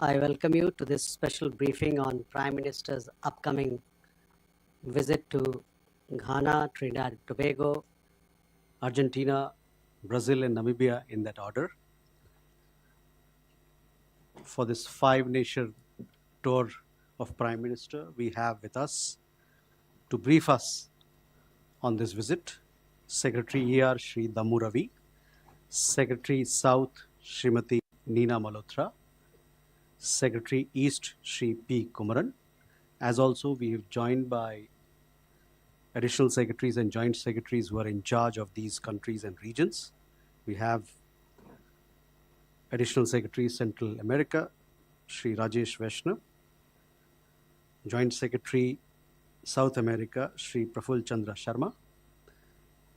I welcome you to this special briefing on Prime Minister's upcoming visit to Ghana, Trinidad Tobago, Argentina, Brazil, and Namibia in that order. For this five-nation tour of Prime Minister, we have with us to brief us on this visit Secretary ER Shri Damu Ravi, Secretary South Srimati Neena Malhotra, Secretary East Shri P. Kumaran. As also, we have joined by additional secretaries and joint secretaries who are in charge of these countries and regions. We have additional secretary Central America, Shri Rajesh Vaishnav, joint secretary South America, Shri Praful Chandra Sharma,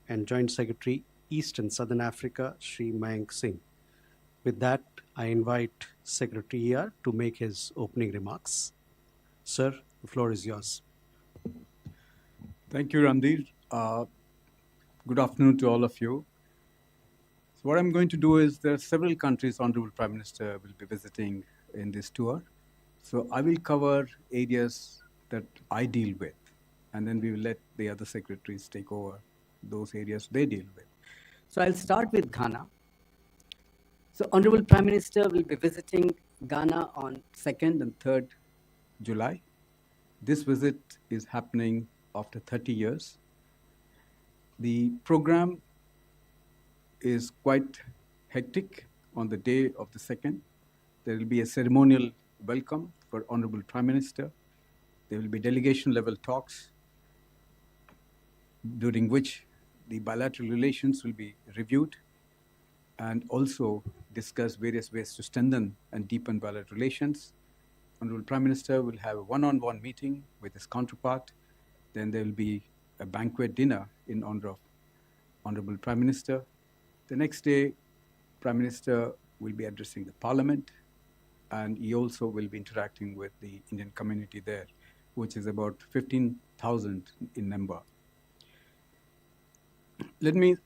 and joint secretary East and Southern Africa, Shri Mayank Singh. With that, I invite Secretary ER to make his opening remarks. Sir, the floor is yours. Thank you, Randir. Good afternoon to all of you. So what I'm going to do is there are several countries Honorable Prime Minister will be visiting in this tour. So I will cover areas that I deal with, and then we will let the other secretaries take over those areas they deal with. So I'll start with Ghana. So Honorable Prime Minister will be visiting Ghana on 2nd and 3rd July. This visit is happening after 30 years. The program is quite hectic on the day of the 2nd. There will be a ceremonial welcome for Honorable Prime Minister. There will be delegation level talks during which the bilateral relations will be reviewed and also discuss various ways to strengthen and deepen bilateral relations. Honorable Prime Minister will have a one-on-one meeting with his counterpart. Then there will be a banquet dinner in honor of Honorable Prime Minister. The next day, Prime Minister will be addressing the Parliament, and he also will be interacting with the Indian community there, which is about 15,000 in number. Let me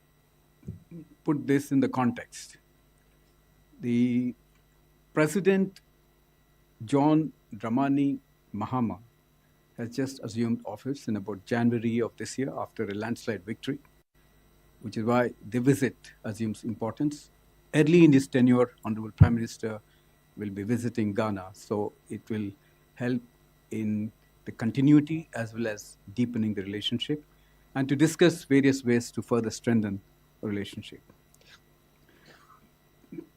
put this in the context. The President John Dramani Mahama has just assumed office in about January of this year after a landslide victory, which is why the visit assumes importance. Early in his tenure, Honorable Prime Minister will be visiting Ghana, so it will help in the continuity as well as deepening the relationship and to discuss various ways to further strengthen the relationship.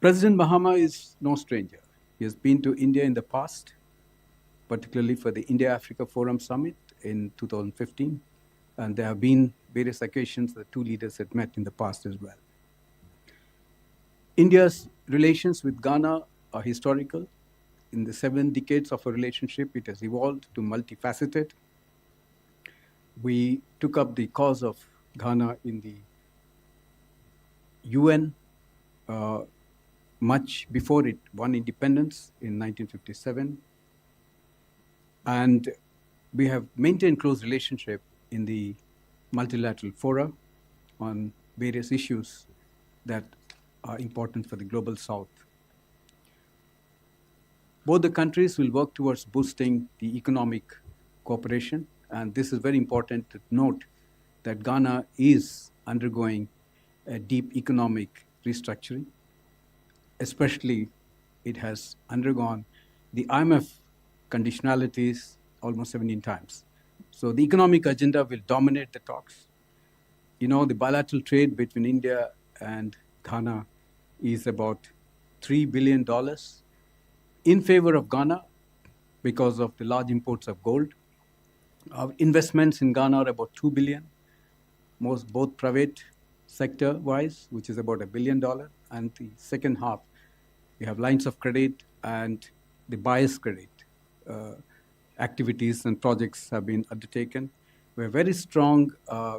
President Mahama is no stranger. He has been to India in the past, particularly for the India-Africa Forum Summit in 2015, and there have been various occasions that two leaders had met in the past as well. India's relations with Ghana are historical. In the 7 decades of a relationship, it has evolved to multifaceted. We took up the cause of Ghana in the UN much before it won independence in 1957. And we have maintained close relationship in the multilateral fora on various issues that are important for the global south. Both the countries will work towards boosting the economic cooperation, and this is very important to note that Ghana is undergoing a deep economic restructuring. Especially, it has undergone the IMF conditionalities almost 17 times. So the economic agenda will dominate the talks. You know, the bilateral trade between India and Ghana is about $3 billion in favor of Ghana because of the large imports of gold. Our investments in Ghana are about $2 billion, both private sector-wise, which is about $1 billion, and the second half, we have lines of credit and the buyer's credit activities and projects have been undertaken. We have very strong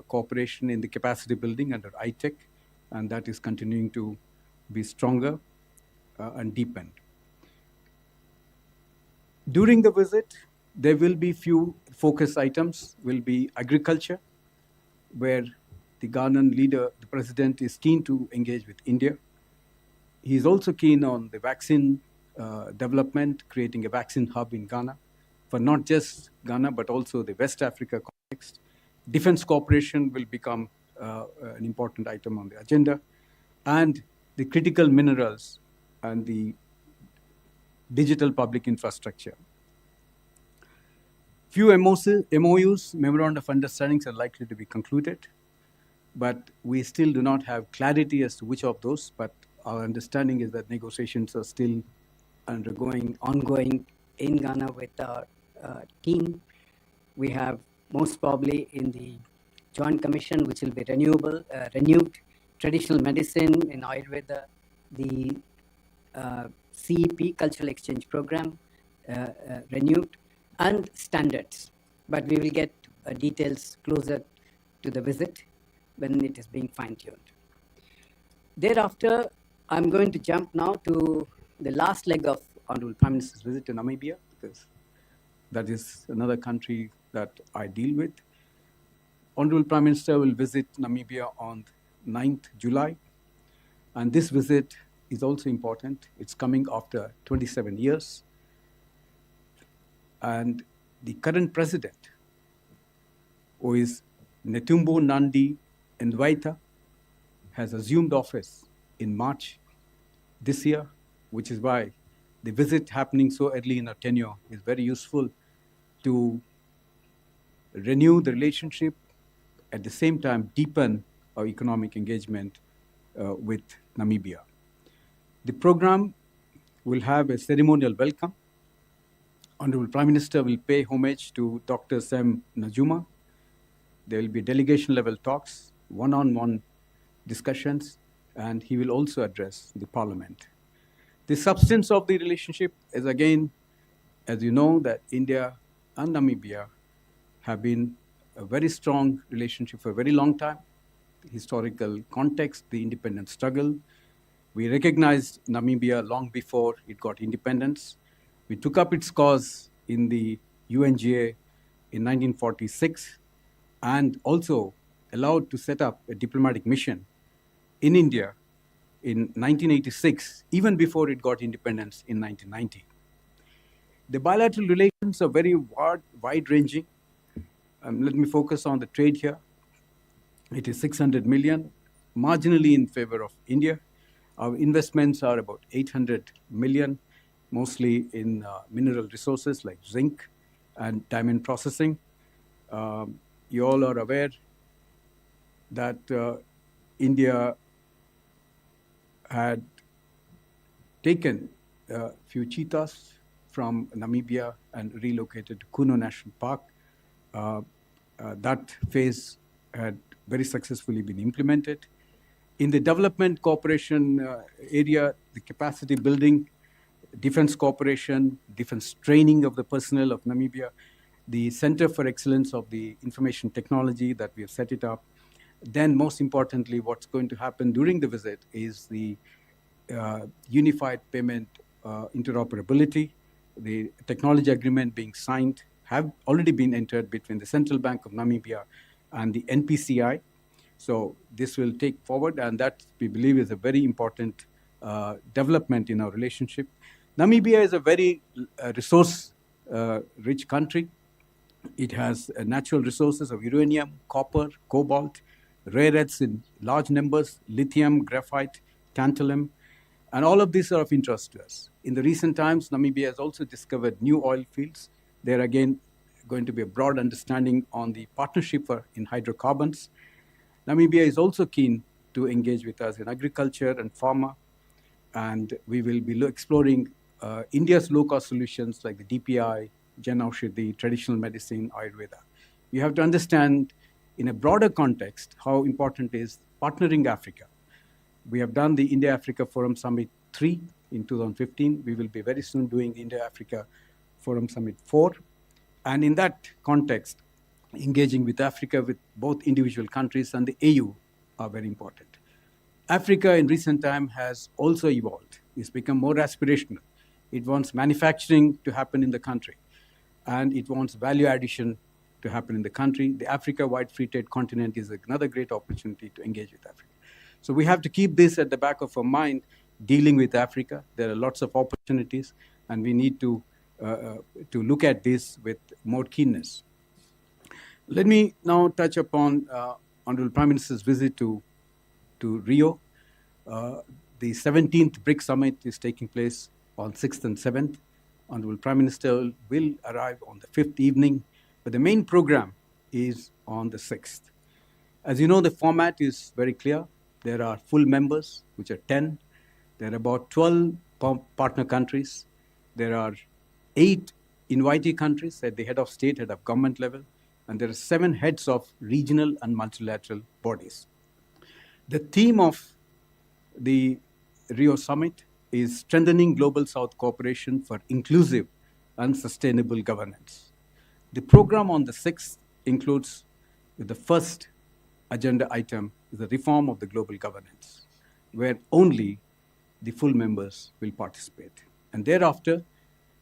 cooperation in the capacity building under ITEC, and that is continuing to be stronger and deepened. During the visit, there will be few focus items, will be agriculture, where the Ghanaian leader, the president, is keen to engage with India. He is also keen on the vaccine development, creating a vaccine hub in Ghana for not just Ghana, but also the West Africa context. Defense cooperation will become an important item on the agenda, and the critical minerals and the digital public infrastructure. Few MOUs, Memorandum of Understandings, are likely to be concluded, but we still do not have clarity as to which of those, but our understanding is that negotiations are still ongoing in Ghana with our team. We have most probably in the Joint Commission, which will be renewed, traditional medicine in Ayurveda, the CEP, Cultural Exchange Program, renewed, and standards. But we will get details closer to the visit when it is being fine-tuned. Thereafter, I'm going to jump now to the last leg of Honorable Prime Minister's visit to Namibia, because that is another country that I deal with. Honorable Prime Minister will visit Namibia on 9th July, and this visit is also important. It's coming after 27 years, and the current president, who is Netumbo Nandi Ndaitwah, has assumed office in March this year, which is why the visit happening so early in our tenure is very useful to renew the relationship, at the same time deepen our economic engagement with Namibia. The program will have a ceremonial welcome. Honorable Prime Minister will pay homage to Dr. Sam Najuma. There will be delegation-level talks, one-on-one discussions, and he will also address the Parliament. The substance of the relationship is, again, as you know, that India and Namibia have been a very strong relationship for a very long time. The historical context, the independence struggle. We recognized Namibia long before it got independence. We took up its cause in the UNGA in 1946, and also allowed to set up a diplomatic mission in India in 1986, even before it got independence in 1990. The bilateral relations are very wide-ranging. Let me focus on the trade here. It is 600 million, marginally in favor of India. Our investments are about 800 million, mostly in mineral resources like zinc and diamond processing. You all are aware that India had taken a few cheetahs from Namibia and relocated to Kuno National Park. That phase had very successfully been implemented. In the development cooperation area, the capacity building, defense cooperation, defense training of the personnel of Namibia, the Center for Excellence of the Information Technology that we have set it up. Then, most importantly, what's going to happen during the visit is the unified payment interoperability. The technology agreement being signed have already been entered between the Central Bank of Namibia and the NPCI. So this will take forward, and that we believe is a very important development in our relationship. Namibia is a very resource-rich country. It has natural resources of uranium, copper, cobalt, rare earths in large numbers, lithium, graphite, tantalum, and all of these are of interest to us. In the recent times, Namibia has also discovered new oil fields. There again going to be a broad understanding on the partnership in hydrocarbons. Namibia is also keen to engage with us in agriculture and pharma, and we will be exploring India's low-cost solutions like the DPI, Jan Aushadhi, traditional medicine, Ayurveda. You have to understand in a broader context how important is partnering Africa. We have done the India-Africa Forum Summit 3 in 2015. We will be very soon doing the India-Africa Forum Summit 4. And in that context, engaging with Africa, with both individual countries and the AU are very important. Africa in recent time has also evolved. It's become more aspirational. It wants manufacturing to happen in the country, and it wants value addition to happen in the country. The Africa-wide free trade continent is another great opportunity to engage with Africa. So we have to keep this at the back of our mind dealing with Africa. There are lots of opportunities, and we need to look at this with more keenness. Let me now touch upon Honorable Prime Minister's visit to Rio. The 17th BRICS Summit is taking place on 6th and 7th. Honorable Prime Minister will arrive on the 5th evening, but the main program is on the 6th. As you know, the format is very clear. There are full members, which are 10. There are about 12 partner countries. There are 8 invitee countries at the head of state, head of government level, and there are 7 heads of regional and multilateral bodies. The theme of the Rio Summit is strengthening global South cooperation for inclusive and sustainable governance. The program on the 6th includes the first agenda item is the reform of the global governance, where only the full members will participate. And thereafter,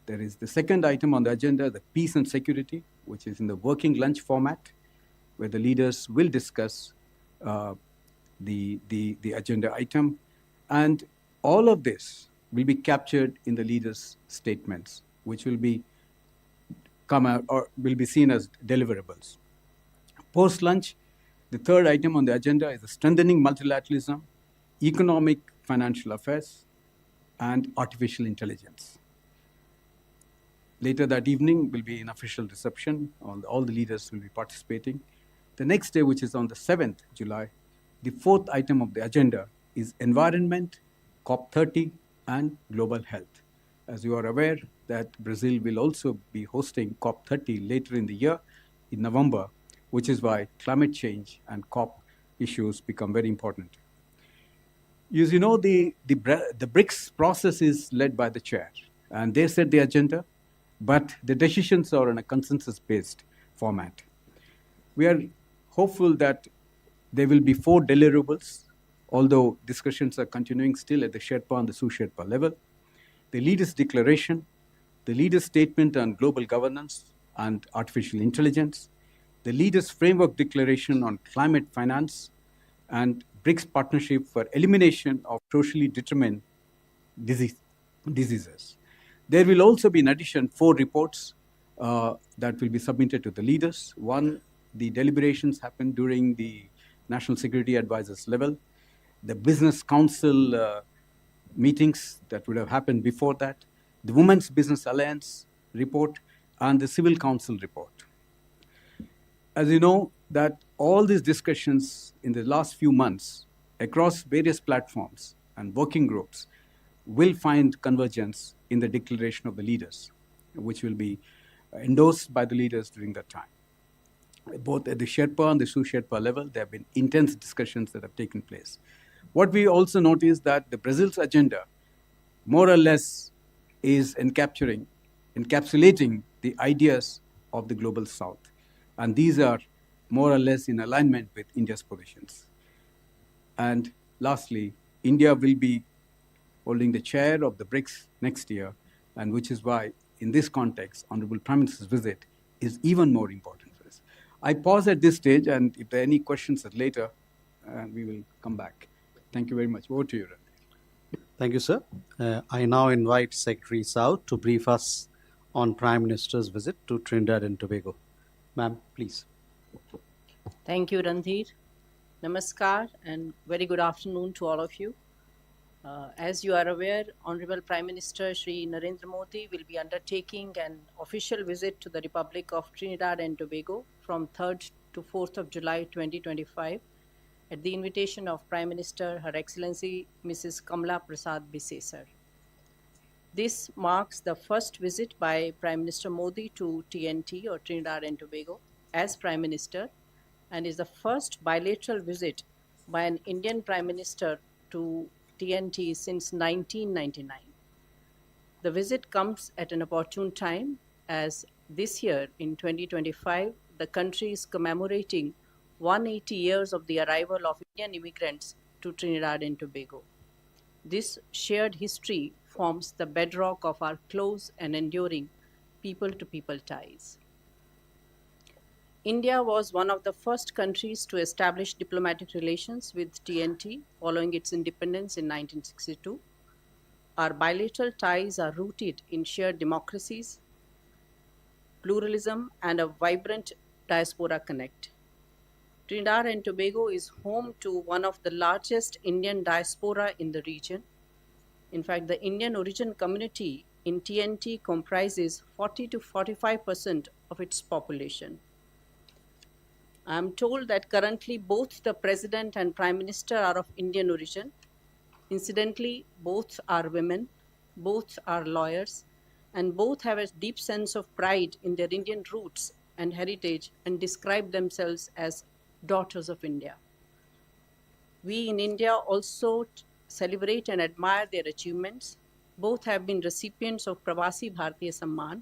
there is the second item on the agenda, the peace and security, which is in the working lunch format, where the leaders will discuss the agenda item. And all of this will be captured in the leaders' statements, which will be come out or will be seen as deliverables. Post-lunch, the third item on the agenda is the strengthening multilateralism, economic financial affairs, and artificial intelligence. Later that evening will be an official reception. All the leaders will be participating. The next day, which is on the 7th July, the fourth item of the agenda is environment, COP30, and global health. As you are aware that Brazil will also be hosting COP30 later in the year, in November, which is why climate change and COP issues become very important. As you know, the BRICS process is led by the chair, and they set the agenda, but the decisions are on a consensus-based format. We are hopeful that there will be 4 deliverables, although discussions are continuing still at the Sherpa and the Sous-Sherpa level. The leaders' declaration, the leaders' statement on global governance and artificial intelligence, the leaders' framework declaration on climate finance, and BRICS partnership for elimination of socially determined diseases. There will also be, in addition, 4 reports that will be submitted to the leaders. One, the deliberations happen during the National Security Advisors level. The Business Council meetings that would have happened before that, the Women's Business Alliance report, and the Civil Council report. As you know, that all these discussions in the last few months across various platforms and working groups will find convergence in the declaration of the leaders, which will be endorsed by the leaders during that time. Both at the Sherpa and the Sous-Sherpa level, there have been intense discussions that have taken place. What we also notice that the Brazil's agenda more or less is encapsulating the ideas of the global South. And these are more or less in alignment with India's positions. And lastly, India will be holding the chair of the BRICS next year, and which is why, in this context, Honorable Prime Minister's visit is even more important for us. I pause at this stage, and if there are any questions later, we will come back. Thank you very much. Over to you, Randy. Thank you, sir. I now invite Secretary South to brief us on Prime Minister's visit to Trinidad and Tobago. Ma'am, please. Thank you, Randhir. Namaskar and very good afternoon to all of you. As you are aware, Honorable Prime Minister Shri Narendra Modi will be undertaking an official visit to the Republic of Trinidad and Tobago from 3rd to 4th of July 2025 at the invitation of Prime Minister Her Excellency Mrs. Kamala Prasad Bisesar. This marks the first visit by Prime Minister Modi to TNT or Trinidad and Tobago as Prime Minister, and is the first bilateral visit by an Indian Prime Minister to TNT since 1999. The visit comes at an opportune time as this year in 2025, the country is commemorating 180 years of the arrival of Indian immigrants to Trinidad and Tobago. This shared history forms the bedrock of our close and enduring people-to-people ties. India was one of the first countries to establish diplomatic relations with TNT following its independence in 1962. Our bilateral ties are rooted in shared democracies, pluralism, and a vibrant diaspora connect. Trinidad and Tobago is home to one of the largest Indian diaspora in the region. In fact, the Indian origin community in TNT comprises 40 to 45% of its population. I am told that currently both the President and Prime Minister are of Indian origin. Incidentally, both are women, both are lawyers, and both have a deep sense of pride in their Indian roots and heritage and describe themselves as daughters of India. We in India also celebrate and admire their achievements. Both have been recipients of Pravasi Bharatiya Samman,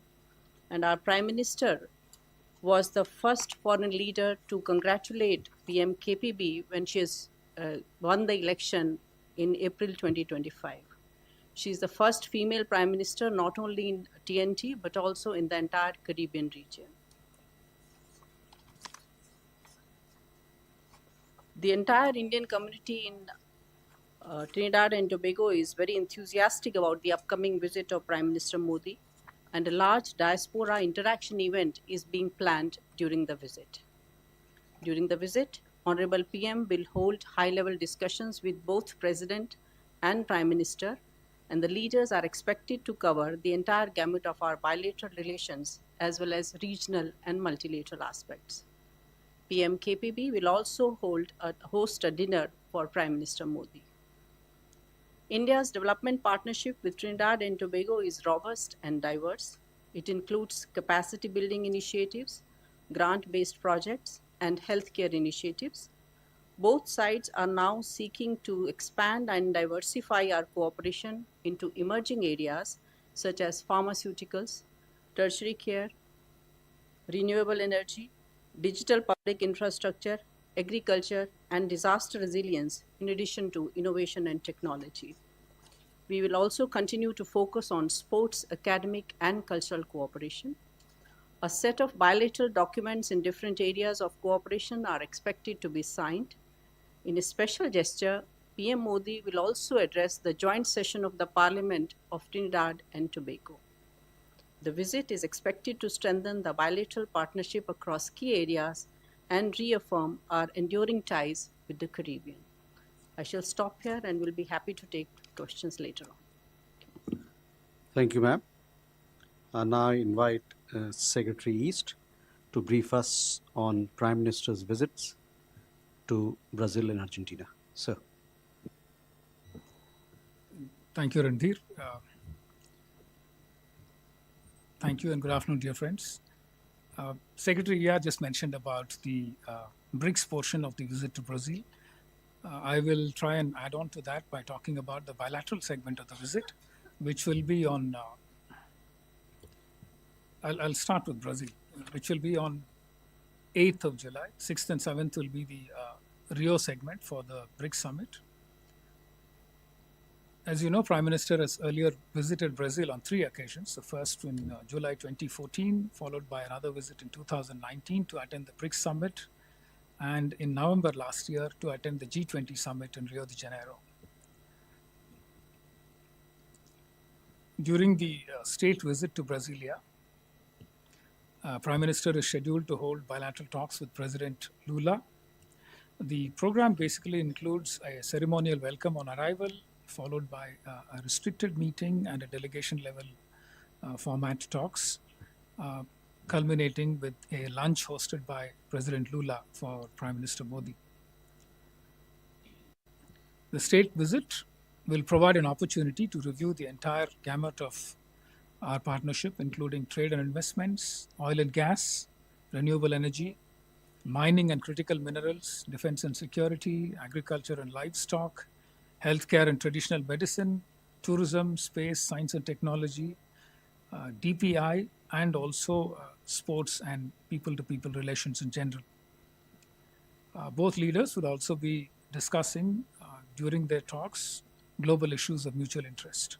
and our Prime Minister was the first foreign leader to congratulate PM KPB when she has won the election in April 2025. She is the first female Prime Minister not only in TNT but also in the entire Caribbean region. The entire Indian community in Trinidad and Tobago is very enthusiastic about the upcoming visit of Prime Minister Modi, and a large diaspora interaction event is being planned during the visit. During the visit, Honorable PM will hold high-level discussions with both President and Prime Minister, and the leaders are expected to cover the entire gamut of our bilateral relations as well as regional and multilateral aspects. PM KPB will also host a dinner for Prime Minister Modi. India's development partnership with Trinidad and Tobago is robust and diverse. It includes capacity building initiatives, grant-based projects, and healthcare initiatives. Both sides are now seeking to expand and diversify our cooperation into emerging areas such as pharmaceuticals, tertiary care, renewable energy, digital public infrastructure, agriculture, and disaster resilience, in addition to innovation and technology. We will also continue to focus on sports, academic, and cultural cooperation. A set of bilateral documents in different areas of cooperation are expected to be signed. In a special gesture, PM Modi will also address the joint session of the Parliament of Trinidad and Tobago. The visit is expected to strengthen the bilateral partnership across key areas and reaffirm our enduring ties with the Caribbean. I shall stop here and will be happy to take questions later on. Thank you, ma'am. I now invite Secretary East to brief us on Prime Minister's visits to Brazil and Argentina. Sir. Thank you, Randhir. Thank you and good afternoon, dear friends. Secretary Yar just mentioned about the BRICS portion of the visit to Brazil. I will try and add on to that by talking about the bilateral segment of the visit, which will be on, I'll start with Brazil, which will be on 8th of July. 6th and 7th will be the Rio segment for the BRICS summit. As you know, Prime Minister has earlier visited Brazil on 3 occasions. The first in July 2014, followed by another visit in 2019 to attend the BRICS summit, and in November last year to attend the G20 summit in Rio de Janeiro. During the state visit to Brasilia, Prime Minister is scheduled to hold bilateral talks with President Lula. The program basically includes a ceremonial welcome on arrival, followed by a restricted meeting and a delegation level format talks, culminating with a lunch hosted by President Lula for Prime Minister Modi. The state visit will provide an opportunity to review the entire gamut of our partnership, including trade and investments, oil and gas, renewable energy, mining and critical minerals, defense and security, agriculture and livestock, healthcare and traditional medicine, tourism, space, science and technology, DPI, and also sports and people-to-people relations in general. Both leaders will also be discussing during their talks global issues of mutual interest.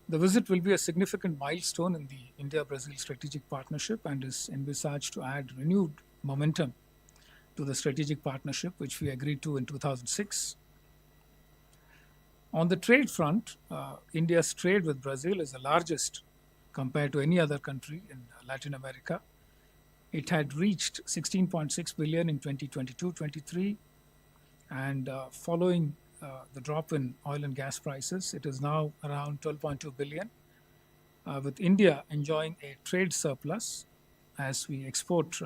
The visit will be a significant milestone in the India-Brazil strategic partnership and is envisaged to add renewed momentum to the strategic partnership which we agreed to in 2006. On the trade front, India's trade with Brazil is the largest compared to any other country in Latin America. It had reached 16.6 billion in 2022-23, and following the drop in oil and gas prices, it is now around 12.2 billion, with India enjoying a trade surplus as we export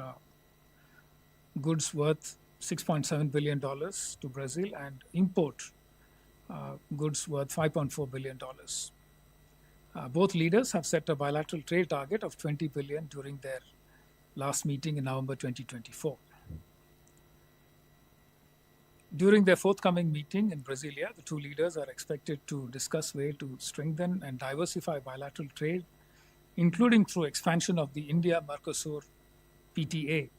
goods worth $6.7 billion to Brazil and import goods worth $5.4 billion. Both leaders have set a bilateral trade target of 20 billion during their last meeting in November 2024. During their forthcoming meeting in Brasilia, the two leaders are expected to discuss ways to strengthen and diversify bilateral trade, including through expansion of the India-Mercosur PTA,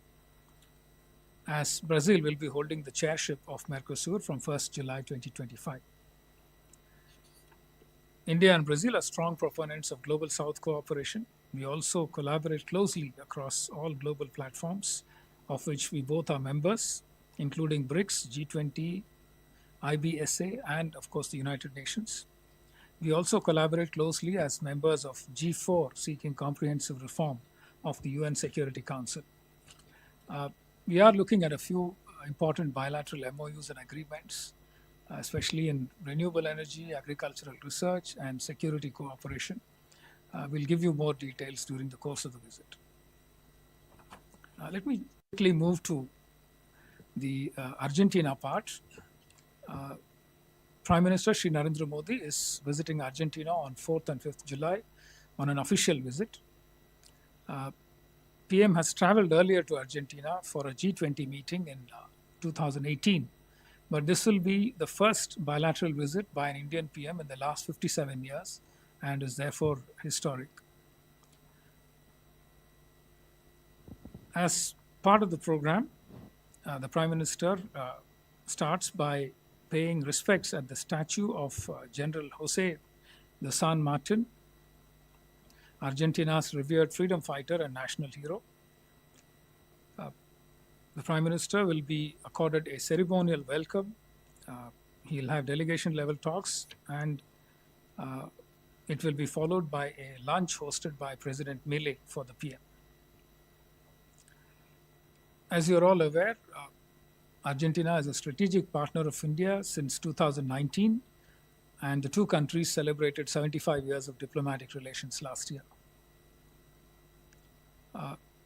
as Brazil will be holding the chairship of Mercosur from 1st July 2025. India and Brazil are strong proponents of Global South cooperation. We also collaborate closely across all global platforms, of which we both are members, including BRICS, G20, IBSA, and of course the United Nations. We also collaborate closely as members of G4, seeking comprehensive reform of the UN Security Council. We are looking at a few important bilateral MOUs and agreements, especially in renewable energy, agricultural research, and security cooperation. We'll give you more details during the course of the visit. Let me quickly move to the Argentina part. Prime Minister Shri Narendra Modi is visiting Argentina on 4th and 5th July on an official visit. PM has traveled earlier to Argentina for a G20 meeting in 2018, but this will be the first bilateral visit by an Indian PM in the last 57 years and is therefore historic. As part of the program, the Prime Minister starts by paying respects at the statue of General Jose de San Martin, Argentina's revered freedom fighter and national hero. The Prime Minister will be accorded a ceremonial welcome. He'll have delegation level talks, and it will be followed by a lunch hosted by President Milei for the PM. As you're all aware, Argentina is a strategic partner of India since 2019, and the two countries celebrated 75 years of diplomatic relations last year.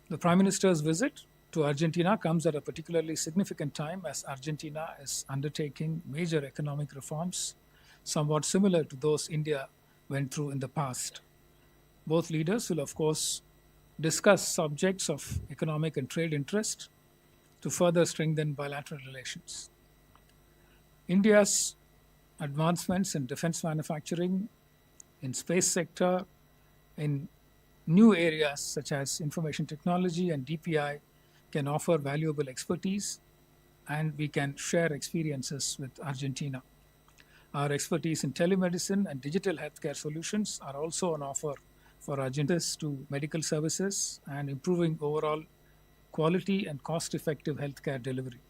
The Prime Minister's visit to Argentina comes at a particularly significant time as Argentina is undertaking major economic reforms, somewhat similar to those India went through in the past. Both leaders will, of course, discuss subjects of economic and trade interest to further strengthen bilateral relations. India's advancements in defense manufacturing, in space sector, in new areas such as information technology and DPI can offer valuable expertise, and we can share experiences with Argentina. Our expertise in telemedicine and digital healthcare solutions are also on offer for Argentinians to medical services and improving overall quality and cost-effective healthcare delivery.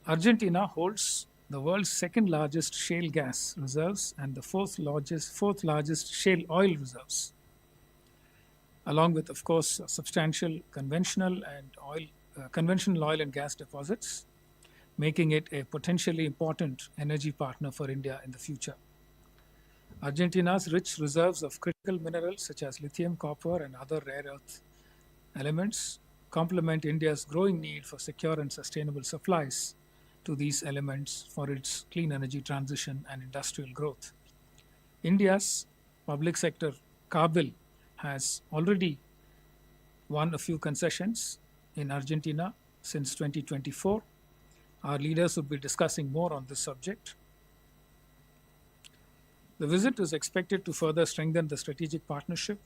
Argentina holds the world's second largest shale gas reserves and the fourth largest shale oil reserves, along with, of course, substantial conventional oil and gas deposits, making it a potentially important energy partner for India in the future. Argentina's rich reserves of critical minerals such as lithium, copper, and other rare earth elements complement India's growing need for secure and sustainable supplies to these elements for its clean energy transition and industrial growth. India's public sector car bill has already won a few concessions in Argentina since 2024. Our leaders will be discussing more on this subject. The visit is expected to further strengthen the strategic partnership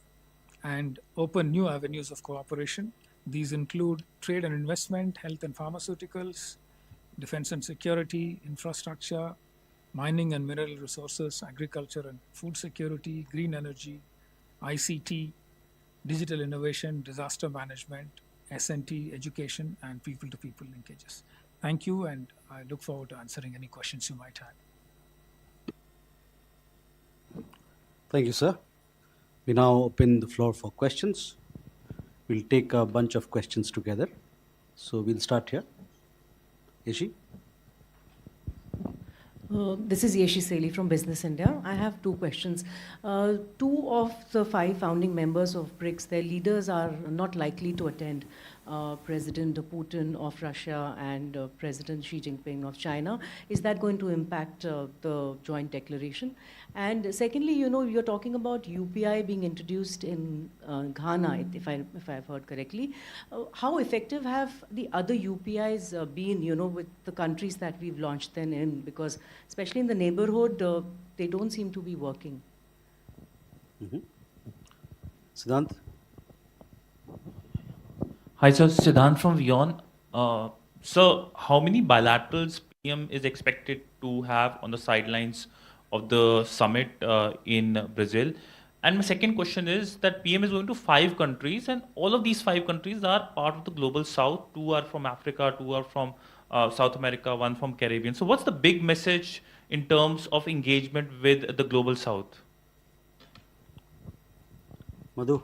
and open new avenues of cooperation. These include trade and investment, health and pharmaceuticals, defense and security, infrastructure, mining and mineral resources, agriculture and food security, green energy, ICT, digital innovation, disaster management, S&T, education, and people-to-people linkages. Thank you, and I look forward to answering any questions you might have. Thank you, sir. We now open the floor for questions. We'll take a bunch of questions together. So we'll start here. Yeshi? This is Yeshi Seli from Business India. I have two questions. Two of the five founding members of BRICS, their leaders are not likely to attend. President Putin of Russia and President Xi Jinping of China. Is that going to impact the joint declaration? And secondly, you're talking about UPI being introduced in Ghana, if I've heard correctly. How effective have the other UPIs been, with the countries that we've launched them in? Because especially in the neighborhood, they don't seem to be working. Siddhant? Hi, sir. Siddhant from Vion. So, how many bilaterals PM is expected to have on the sidelines of the summit in Brazil? And my second question is that PM is going to 5 countries, and all of these 5 countries are part of the global south. 2 are from Africa, 2 are from South America, 1 from Caribbean. So, what's the big message in terms of engagement with the global south? Madhu?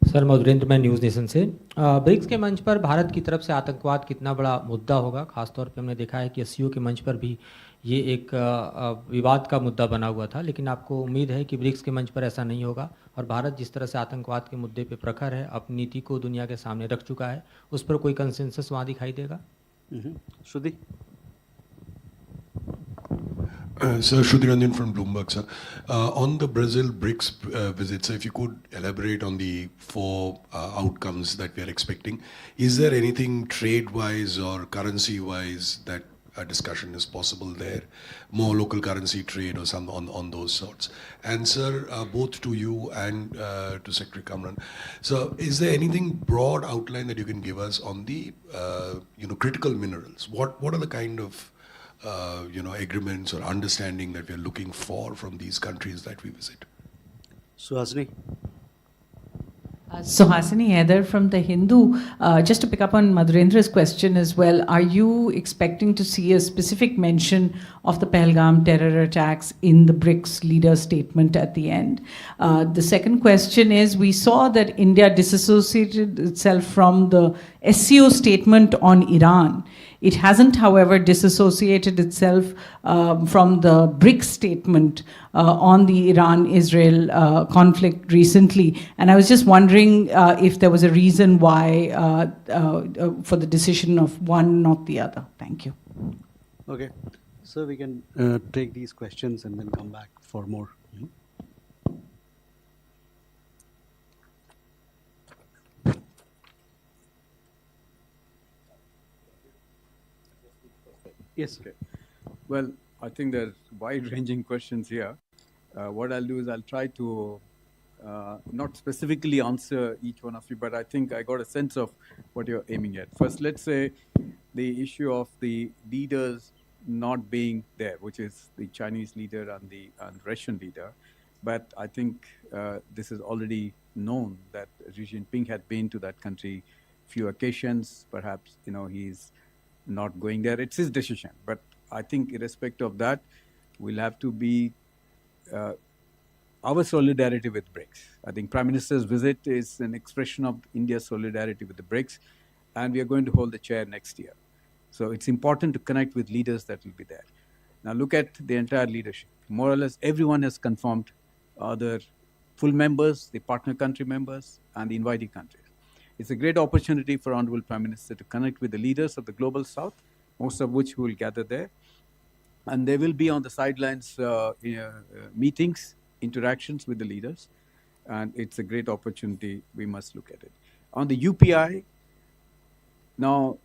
Sir Madhurendra, मैं news nation से। BRICS के मंच पर भारत की तरफ से आतंकवाद कितना बड़ा मुद्दा होगा? खासतौर पे हमने देखा है कि एससीओ के मंच पर भी ये एक विवाद का मुद्दा बना हुआ था, लेकिन आपको उम्मीद है कि ब्रिक्स के मंच पर ऐसा नहीं होगा और भारत जिस तरह से आतंकवाद के मुद्दे पे प्रखर है, अपनी नीति को दुनिया के सामने रख चुका है, उस पर कोई कंसेंसस वहाँ दिखाई देगा? Shruti? Sir, Shruti Ranjan from Bloomberg, sir. On the Brazil BRICS visit, sir, if you could elaborate on the 4 outcomes that we are expecting. Is there anything trade-wise or currency-wise that a discussion is possible there? More local currency trade or some on those sorts. And sir, both to you and to Secretary Kamran. So is there anything broad outline that you can give us on the critical minerals? What are the kind of agreements or understanding that we are looking for from these countries that we visit? Suhasini? Suhasini Haider from The Hindu. Just to pick up on Madhurendra's question as well, are you expecting to see a specific mention of the Pahalgam terror attacks in the BRICS leader statement at the end? The second question is, we saw that India disassociated itself from the SCO statement on Iran. It hasn't, however, disassociated itself from the BRICS statement on the Iran-Israel conflict recently. And I was just wondering if there was a reason why for the decision of one, not the other. Thank you. Okay. So we can take these questions and then come back for more. Yes. Okay. Well, I think there's wide-ranging questions here. What I'll do is I'll try to not specifically answer each one of you, but I think I got a sense of what you're aiming at. First, let's say the issue of the leaders not being there, which is the Chinese leader and the Russian leader. But I think this is already known that Xi Jinping had been to that country few occasions. Perhaps, he's not going there. It's his decision. But I think irrespective of that, we'll have to be our solidarity with BRICS. I think Prime Minister's visit is an expression of India's solidarity with the BRICS, and we are going to hold the chair next year. So it's important to connect with leaders that will be there. Now look at the entire leadership. More or less everyone has confirmed other full members, the partner country members, and the inviting countries. It's a great opportunity for Honorable Prime Minister to connect with the leaders of the Global South, most of which will gather there. And they will be on the sidelines meetings, interactions with the leaders. And it's a great opportunity. We must look at it. On the UPI, now,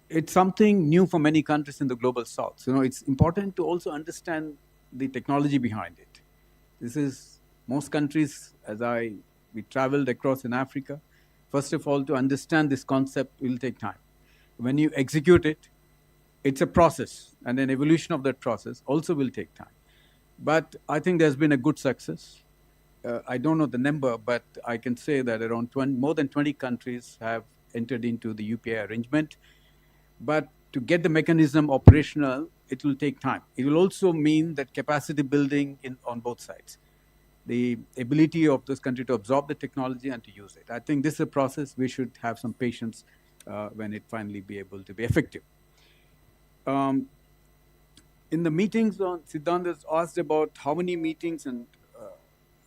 it's something new for many countries in the Global South. It's important to also understand the technology behind it. This is, most countries, we traveled across in Africa, first of all, to understand this concept will take time. When you execute it, it's a process, and an evolution of that process also will take time. But I think there's been a good success. I don't know the number, but I can say that around more than 20 countries have entered into the UPI arrangement. But to get the mechanism operational, it will take time. It will also mean that capacity building on both sides, the ability of this country to absorb the technology and to use it. I think this is a process. We should have some patience when it finally be able to be effective. In the meetings on Siddhant has asked about how many meetings in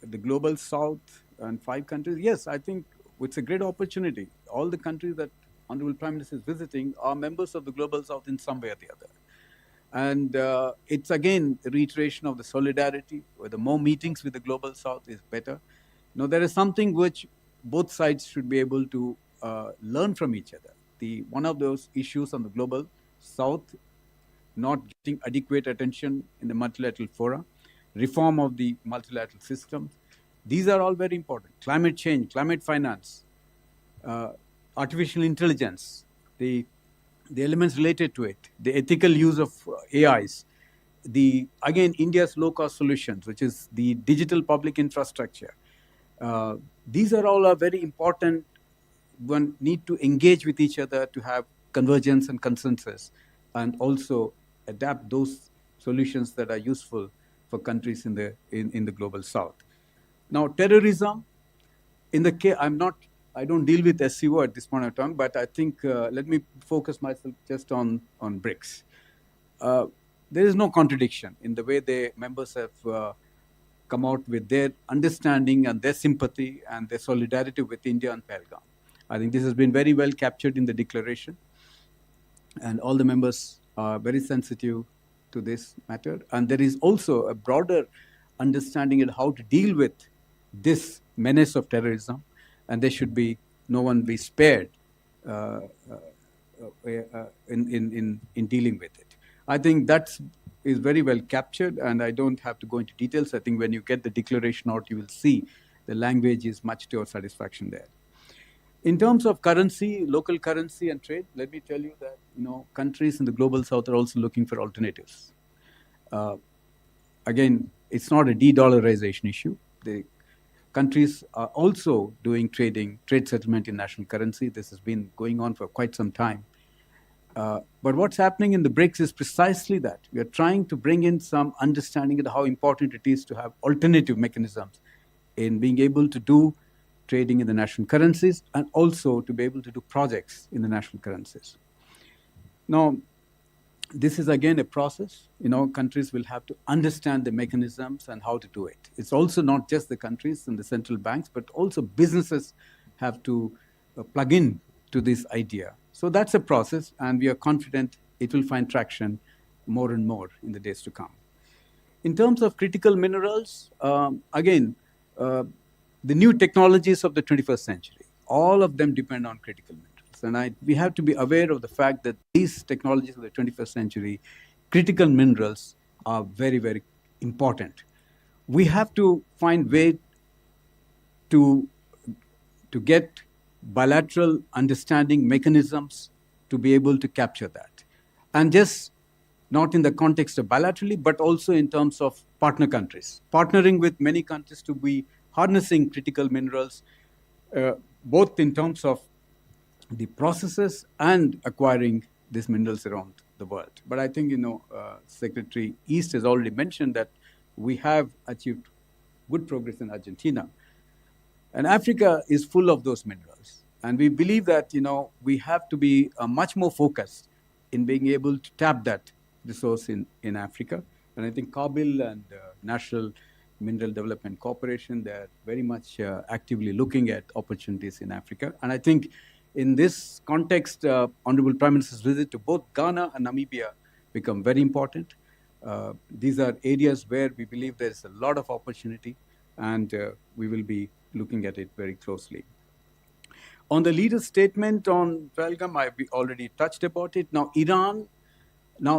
the global south and 5 countries. Yes, I think it's a great opportunity. All the countries that Honorable Prime Minister is visiting are members of the global south in some way or the other. And it's again a reiteration of the solidarity, where the more meetings with the global south is better. Now, there is something which both sides should be able to learn from each other. One of those issues on the global south not getting adequate attention in the multilateral fora, reform of the multilateral system. These are all very important. Climate change, climate finance, artificial intelligence, the elements related to it, the ethical use of AIs, again, India's low-cost solutions, which is the digital public infrastructure. These are all very important. One need to engage with each other to have convergence and consensus, and also adapt those solutions that are useful for countries in the global south. Now, terrorism, I don't deal with SCO at this point of time, but I think let me focus myself just on BRICS. There is no contradiction in the way the members have come out with their understanding and their sympathy and their solidarity with India and Pahalgam. I think this has been very well captured in the declaration, and all the members are very sensitive to this matter. And there is also a broader understanding of how to deal with this menace of terrorism, and there should be no one be spared in dealing with it. I think that is very well captured, and I don't have to go into details. I think when you get the declaration out, you will see the language is much to your satisfaction there. In terms of currency, local currency and trade, let me tell you that countries in the global south are also looking for alternatives. Again, it's not a de-dollarization issue. The countries are also doing trade settlement in national currency. This has been going on for quite some time. But what's happening in the BRICS is precisely that. We are trying to bring in some understanding of how important it is to have alternative mechanisms in being able to do trading in the national currencies, and also to be able to do projects in the national currencies. Now, this is again a process. Countries will have to understand the mechanisms and how to do it. It's also not just the countries and the central banks, but also businesses have to plug in to this idea. So that's a process, and we are confident it will find traction more and more in the days to come. In terms of critical minerals, again, the new technologies of the 21st century, all of them depend on critical minerals. And we have to be aware of the fact that these technologies of the 21st century, critical minerals, are very, very important. We have to find way to get bilateral understanding mechanisms to be able to capture that. And just not in the context of bilaterally, but also in terms of partner countries, partnering with many countries to be harnessing critical minerals, both in terms of the processes and acquiring these minerals around the world. But I think, Secretary East has already mentioned that we have achieved good progress in Argentina. And Africa is full of those minerals. And we believe that, we have to be much more focused in being able to tap that resource in Africa. And I think Kabil and National Mineral Development Corporation, they're very much actively looking at opportunities in Africa. And I think in this context, Honorable Prime Minister's visit to both Ghana and Namibia become very important. These are areas where we believe there's a lot of opportunity, and we will be looking at it very closely. On the leader's statement on Pahalgam, I've already touched about it. Now, Iran,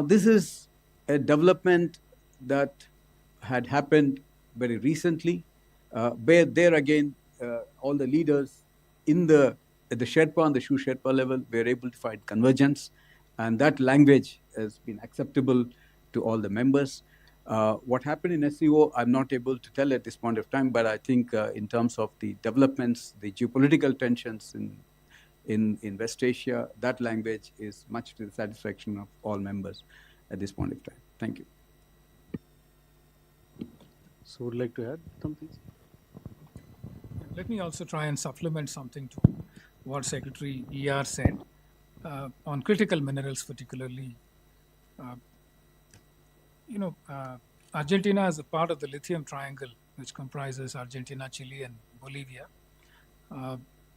this is a development that had happened very recently, where there again, all the leaders at the Sherpa and the Shu Sherpa level were able to find convergence, and that language has been acceptable to all the members. What happened in SCO, I'm not able to tell at this point of time, but I think in terms of the developments, the geopolitical tensions in West Asia, that language is much to the satisfaction of all members. at this point of time. Thank you. So would like to add something? Let me also try and supplement something to what Secretary ER said on critical minerals, particularly. Argentina is a part of the lithium triangle, which comprises Argentina, Chile, and Bolivia.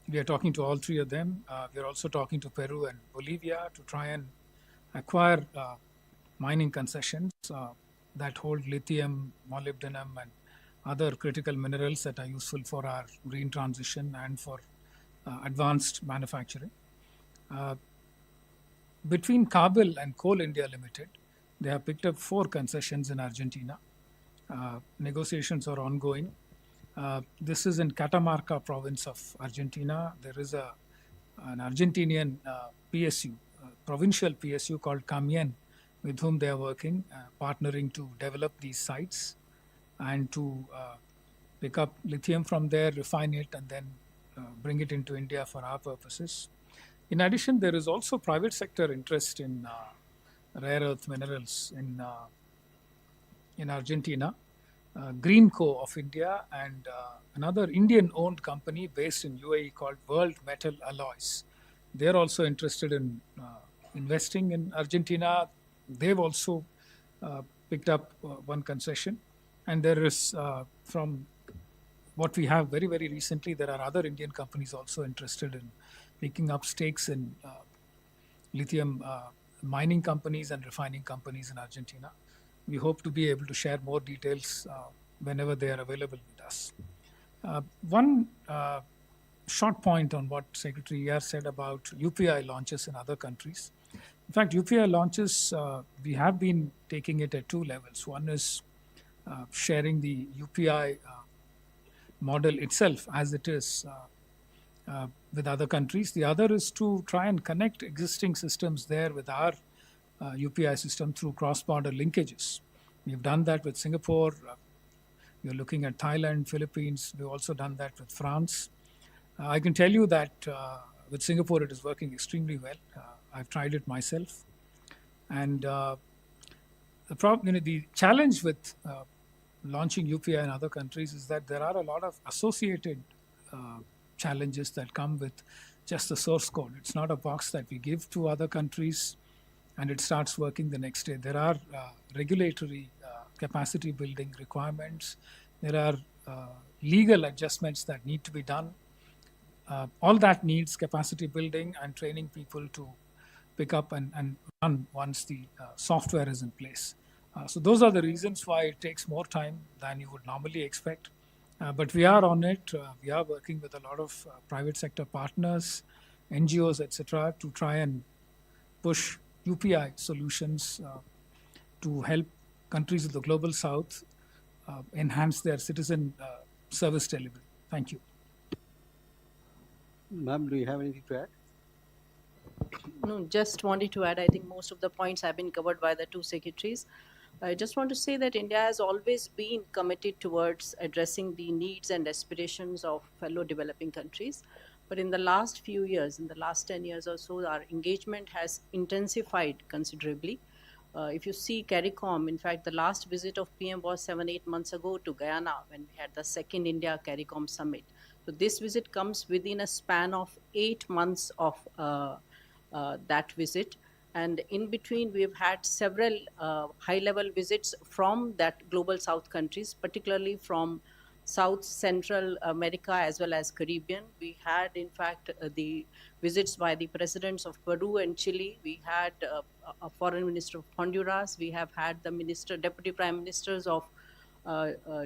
We are talking to all three of them. We are also talking to Peru and Bolivia to try and acquire mining concessions that hold lithium, molybdenum, and other critical minerals that are useful for our green transition and for advanced manufacturing. Between Kabul and Coal India Limited, they have picked up 4 concessions in Argentina. Negotiations are ongoing. This is in Catamarca province of Argentina. There is an Argentinian PSU, provincial PSU called Camien, with whom they are working, partnering to develop these sites and to pick up lithium from there, refine it, and then bring it into India for our purposes. In addition, there is also private sector interest in rare earth minerals in Argentina. Greenco of India and another Indian-owned company based in UAE called World Metal Alloys. They're also interested in investing in Argentina. They've also picked up one concession. And there is, from what we have very, very recently, there are other Indian companies also interested in picking up stakes in lithium mining companies and refining companies in Argentina. We hope to be able to share more details whenever they are available with us. One short point on what Secretary ER said about UPI launches in other countries. In fact, UPI launches, we have been taking it at 2 levels. One is sharing the UPI model itself as it is with other countries. The other is to try and connect existing systems there with our UPI system through cross-border linkages. We've done that with Singapore. We're looking at Thailand, Philippines. We've also done that with France. I can tell you that with Singapore, it is working extremely well. I've tried it myself. And the challenge with launching UPI in other countries is that there are a lot of associated challenges that come with just the source code. It's not a box that we give to other countries and it starts working the next day. There are regulatory capacity building requirements. There are legal adjustments that need to be done. All that needs capacity building and training people to pick up and run once the software is in place. So those are the reasons why it takes more time than you would normally expect. But we are on it. We are working with a lot of private sector partners, NGOs, etc., to try and push UPI solutions to help countries of the global south enhance their citizen service delivery. Thank you. Ma'am, do you have anything to add? No, just wanted to add, I think most of the points have been covered by the 2 secretaries. I just want to say that India has always been committed towards addressing the needs and aspirations of fellow developing countries. But in the last few years, in the last 10 years or so, our engagement has intensified considerably. If you see CARICOM, in fact, the last visit of PM was 7-8 months ago to Guyana when we had the second India CARICOM summit. So this visit comes within a span of 8 months of that visit. And in between, we've had several high-level visits from that global south countries, particularly from South Central America as well as Caribbean. We had, in fact, the visits by the presidents of Peru and Chile. We had a foreign minister of Honduras. We have had the deputy prime ministers of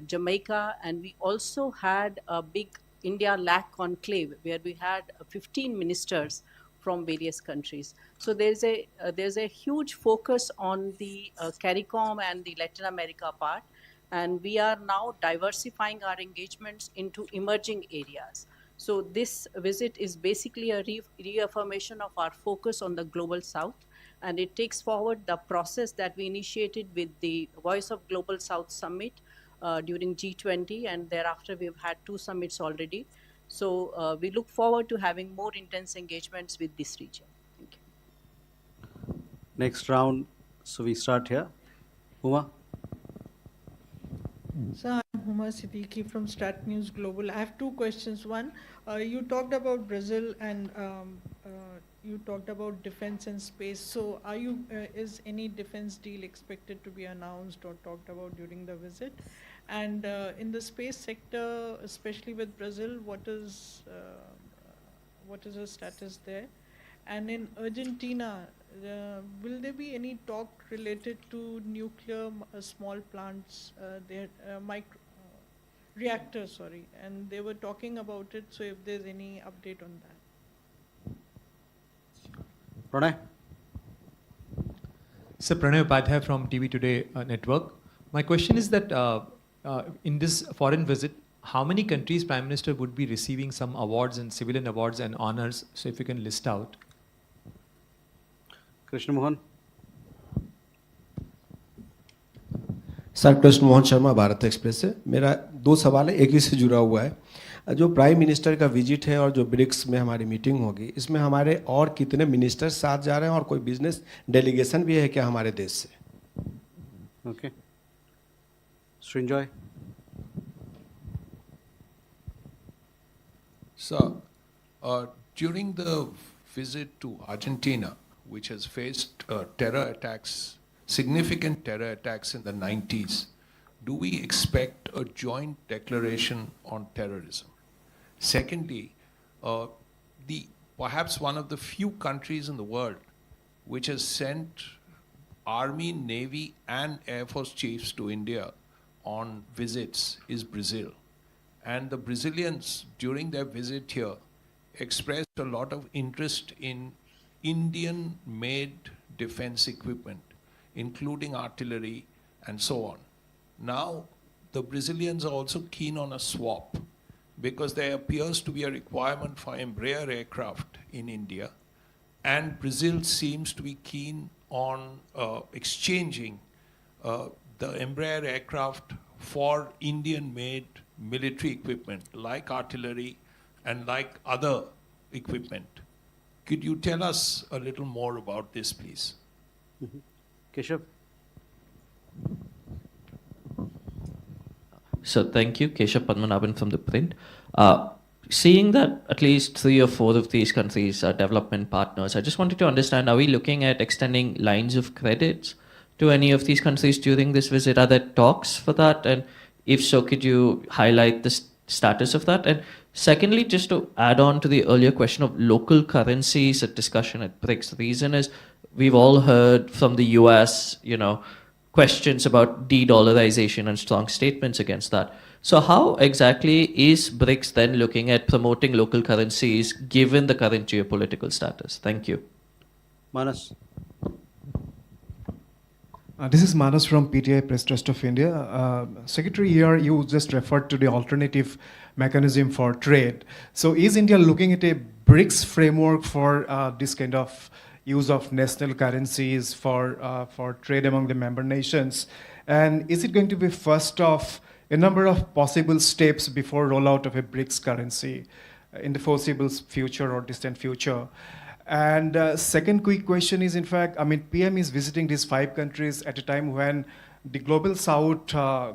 Jamaica. And we also had a big India LAC conclave where we had 15 ministers from various countries. So there's a huge focus on the CARICOM and the Latin America part. And we are now diversifying our engagements into emerging areas. So this visit is basically a reaffirmation of our focus on the global south. And it takes forward the process that we initiated with the Voice of Global South Summit during G20. And thereafter, we've had 2 summits already. So we look forward to having more intense engagements with this region. Thank you. Next round, So we start here. Uma? So I'm Huma Siddiqui from Stat News Global. I have two questions. One, you talked about Brazil and you talked about defense and space. So is any defense deal expected to be announced or talked about during the visit? And in the space sector, especially with Brazil, what is the status there? And in Argentina, will there be any talk related to nuclear small plants, reactors, sorry, and they were talking about it, so if there's any update on that. Pranay? Sir, Pranay Upadhyay from TV Today Network. My question is that in this foreign visit, how many countries Prime Minister would be receiving some awards and civilian awards and honors? So if you can list out. Krishna Mohan? Sir Krishna Mohan Sharma Bharat express से मेरा दो सवाल है, एक ही से जुड़ा हुआ है। जो प्राइम मिनिस्टर का विजिट है और जो ब्रिक्स में हमारी मीटिंग होगी, इसमें हमारे और कितने मिनिस्टर साथ जा रहे हैं और कोई बिजनेस डेलीगेशन भी है क्या हमारे देश से? Okay. Srinjoy? So, during the visit to Argentina, which has faced significant terror attacks in the 90s, do we expect a joint declaration on terrorism? Secondly, perhaps one of the few countries in the world which has sent Army, Navy, and Air Force chiefs to India on visits is Brazil. And the Brazilians, during their visit here, expressed a lot of interest in Indian-made defense equipment, including artillery and so on. Now, the Brazilians are also keen on a swap because there appears to be a requirement for Embraer aircraft in India, and Brazil seems to be keen on exchanging the Embraer aircraft for Indian-made military equipment like artillery and like other equipment. Could you tell us a little more about this, please? Keshav? So thank you, Keshav Padmanabhan from The Print. Seeing that at least 3 or 4 of these countries are development partners, I just wanted to understand, are we looking at extending lines of credits to any of these countries during this visit? Are there talks for that? And if so, could you highlight the status of that? And secondly, just to add on to the earlier question of local currencies at discussion at BRICS, the reason is we've all heard from the US, questions about de-dollarization and strong statements against that. So how exactly is BRICS then looking at promoting local currencies given the current geopolitical status? Thank you. Manas? This is Manas from PTI Press Trust of India. Secretary, here you just referred to the alternative mechanism for trade. So is India looking at a BRICS framework for this kind of use of national currencies for trade among the member nations? And is it going to be first of a number of possible steps before rollout of a BRICS currency in the foreseeable future or distant future? And second quick question is, in fact, PM is visiting these 5 countries at a time when the global South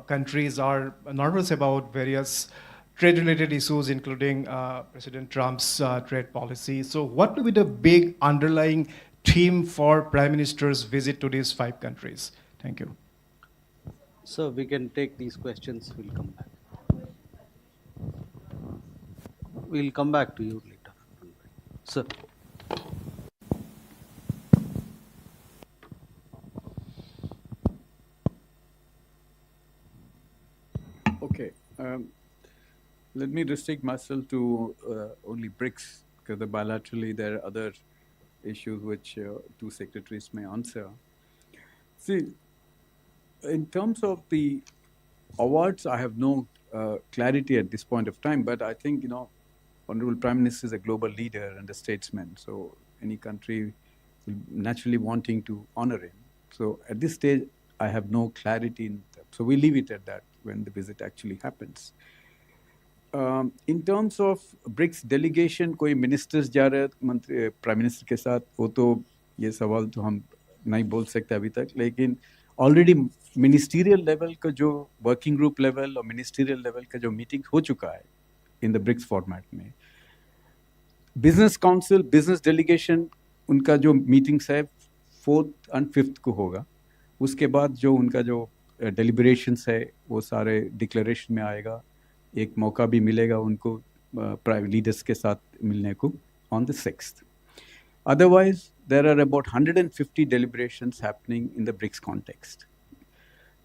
countries are nervous about various trade-related issues, including President Trump's trade policy. So what will be the big underlying theme for Prime Minister's visit to these 5 countries? Thank you. So we can take these questions, we'll come back. We'll come back to you later. Sir. Okay. Let me restrict myself to only BRICS, because bilaterally there are other issues which 2 secretaries may answer. See, in terms of the awards, I have no clarity at this point of time, but I think, Honorable Prime Minister is a global leader and a statesman, so any country will naturally wanting to honor him. So at this stage, I have no clarity in that. So we leave it at that when the visit actually happens. In terms of BRICS delegation, कोई ministers जा रहे हैं prime minister के साथ, वो तो ये सवाल तो हम नहीं बोल सकते अभी तक, लेकिन ऑलरेडी मिनिस्टीरियल लेवल का जो वर्किंग ग्रुप लेवल और मिनिस्टीरियल लेवल का जो मीटिंग हो चुका है इन द ब्रिक्स फॉर्मेट में, बिजनेस काउंसिल, बिजनेस डेलीगेशन, उनका जो मीटिंग्स है 4th and 5th को होगा. उसके बाद जो उनका जो डेलिब्रेशंस है वो सारे डिक्लेरेशन में आएगा. एक मौका भी मिलेगा उनको प्राइवेट लीडर्स के साथ मिलने को on the 6th. Otherwise, there are about 150 deliberations happening in the BRICS context.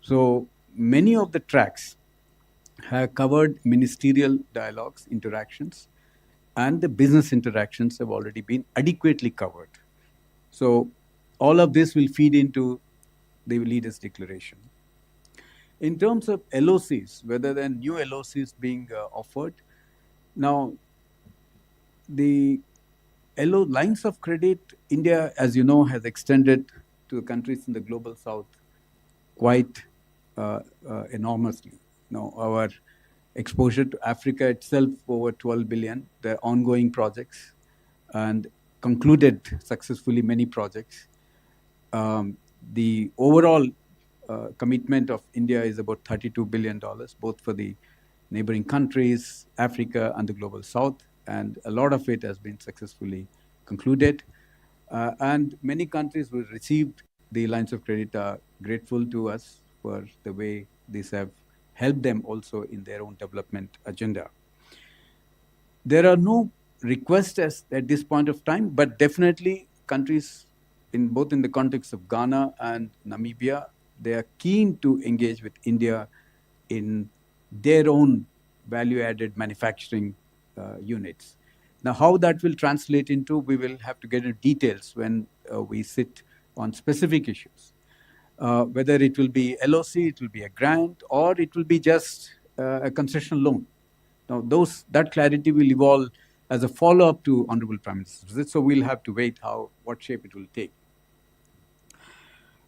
So many of the tracks have covered ministerial dialogues, interactions, and the business interactions have already been adequately covered. So all of this will feed into the leaders' declaration. In terms of LOCs, whether there are new LOCs being offered, now the lines of credit, India, as you know, has extended to the countries in the global south quite enormously. Now, our exposure to Africa itself, over 12 billion, there are ongoing projects and concluded successfully many projects. The overall commitment of India is about $32 billion, both for the neighboring countries, Africa, and the global south. And a lot of it has been successfully concluded. And many countries who received the lines of credit are grateful to us for the way these have helped them also in their own development agenda. There are no requests at this point of time, but definitely countries both in the context of Ghana and Namibia, they are keen to engage with India in their own value-added manufacturing units. Now, how that will translate into, we will have to get into details when we sit on specific issues. Whether it will be LOC, it will be a grant, or it will be just a concessional loan. Now, that clarity will evolve as a follow-up to Honorable Prime Minister's visit, so we'll have to wait what shape it will take.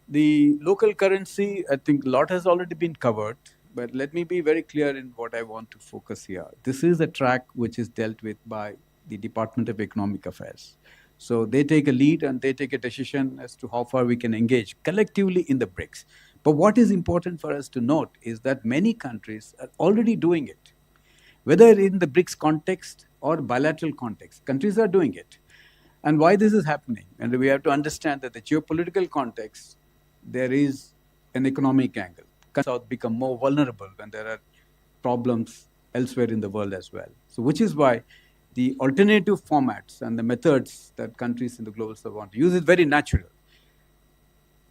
The local currency, I think a lot has already been covered, but let me be very clear in what I want to focus here. This is a track which is dealt with by the Department of Economic Affairs. So they take a lead and they take a decision as to how far we can engage collectively in the BRICS. But what is important for us to note is that many countries are already doing it. Whether in the BRICS context or bilateral context, countries are doing it. And why this is happening? And we have to understand that the geopolitical context, there is an economic angle. South become more vulnerable when there are problems elsewhere in the world as well. So which is why the alternative formats and the methods that countries in the global south want to use is very natural.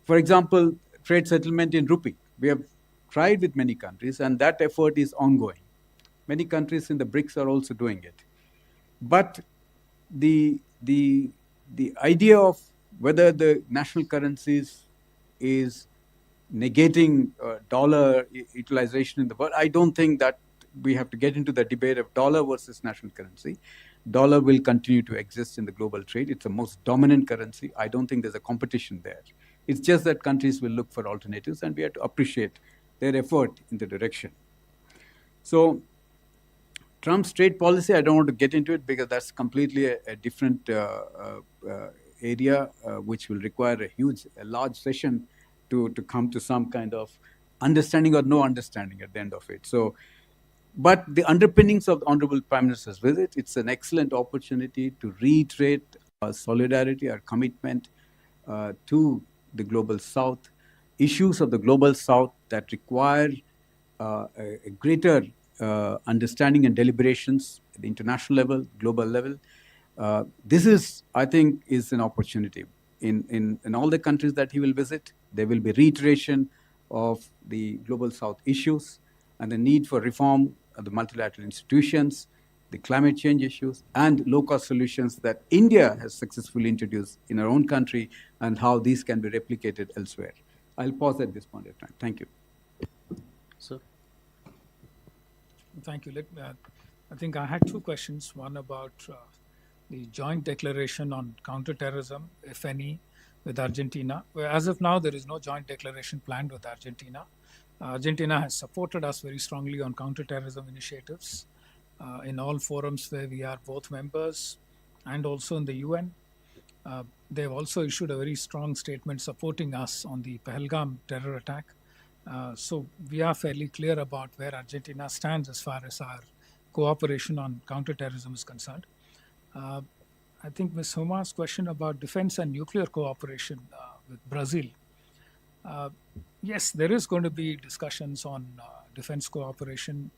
For example, trade settlement in rupee. We have tried with many countries and that effort is ongoing. Many countries in the BRICS are also doing it. But the idea of whether the national currencies is negating dollar utilization in the world, I don't think that we have to get into the debate of dollar versus national currency. Dollar will continue to exist in the global trade. It's the most dominant currency. I don't think there's a competition there. It's just that countries will look for alternatives and we have to appreciate their effort in the direction. So Trump's trade policy, I don't want to get into it because that's completely a different area which will require a large session to come to some kind of understanding or no understanding at the end of it. So, but the underpinnings of the Honorable Prime Minister's visit, it's an excellent opportunity to reiterate our solidarity, our commitment to the Global South, issues of the Global South that require a greater understanding and deliberations at the international level, global level. This is, I think, is an opportunity. In all the countries that he will visit, there will be reiteration of the Global South issues and the need for reform of the multilateral institutions, the climate change issues, and low-cost solutions that India has successfully introduced in our own country and how these can be replicated elsewhere. I'll pause at this point of time. Thank you. Sir. Thank you. I think I had two questions. One about the joint declaration on counterterrorism, if any, with Argentina. Where as of now, there is no joint declaration planned with Argentina. Argentina has supported us very strongly on counterterrorism initiatives in all forums where we are both members and also in the UN. they've also issued a very strong statement supporting us on the Pahalgam terror attack. So we are fairly clear about where Argentina stands as far as our cooperation on counterterrorism is concerned. I think Ms. Huma's question about defense and nuclear cooperation with Brazil. Yes, there is going to be discussions on defense cooperation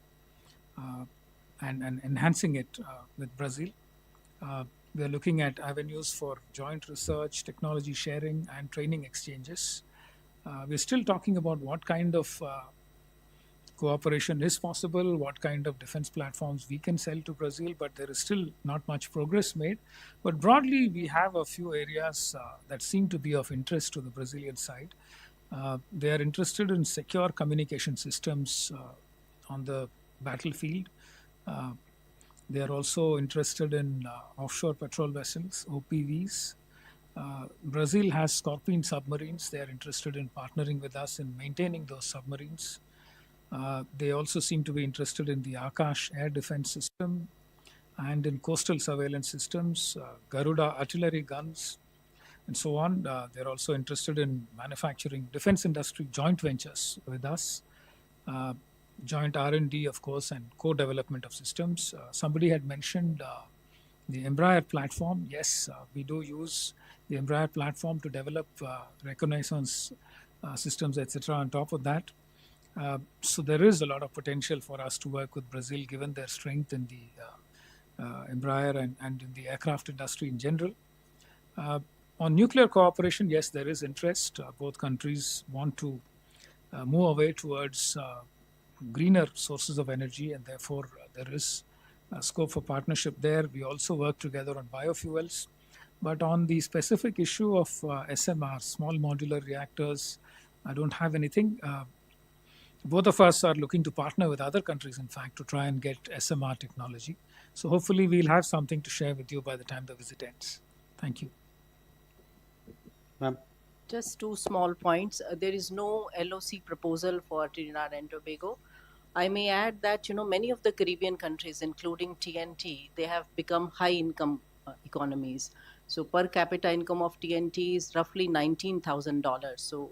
and enhancing it with Brazil. We are looking at avenues for joint research, technology sharing, and training exchanges. We're still talking about what kind of cooperation is possible, what kind of defense platforms we can sell to Brazil, but there is still not much progress made. But broadly, we have a few areas that seem to be of interest to the Brazilian side. They are interested in secure communication systems on the battlefield. They are also interested in offshore patrol vessels, OPVs. Brazil has Scorpion submarines. They are interested in partnering with us in maintaining those submarines. They also seem to be interested in the Akash air defense system and in coastal surveillance systems, Garuda artillery guns, and so on. They're also interested in manufacturing defense industry joint ventures with us. Joint R&D, of course, and co-development of systems. Somebody had mentioned the Embraer platform. Yes, we do use the Embraer platform to develop reconnaissance systems, etc. on top of that. So there is a lot of potential for us to work with Brazil, given their strength in the Embraer and in the aircraft industry in general. On nuclear cooperation, yes, there is interest. Both countries want to move away towards greener sources of energy, and therefore there is scope for partnership there. We also work together on biofuels. But on the specific issue of SMR, small modular reactors, I don't have anything. Both of us are looking to partner with other countries, in fact, to try and get SMR technology. So hopefully we'll have something to share with you by the time the visit ends. Thank you. Ma'am. Just two small points. There is no LOC proposal for Trinidad and Tobago. I may add that, many of the Caribbean countries, including TNT, they have become high-income economies. So per capita income of TNT is roughly $19,000. So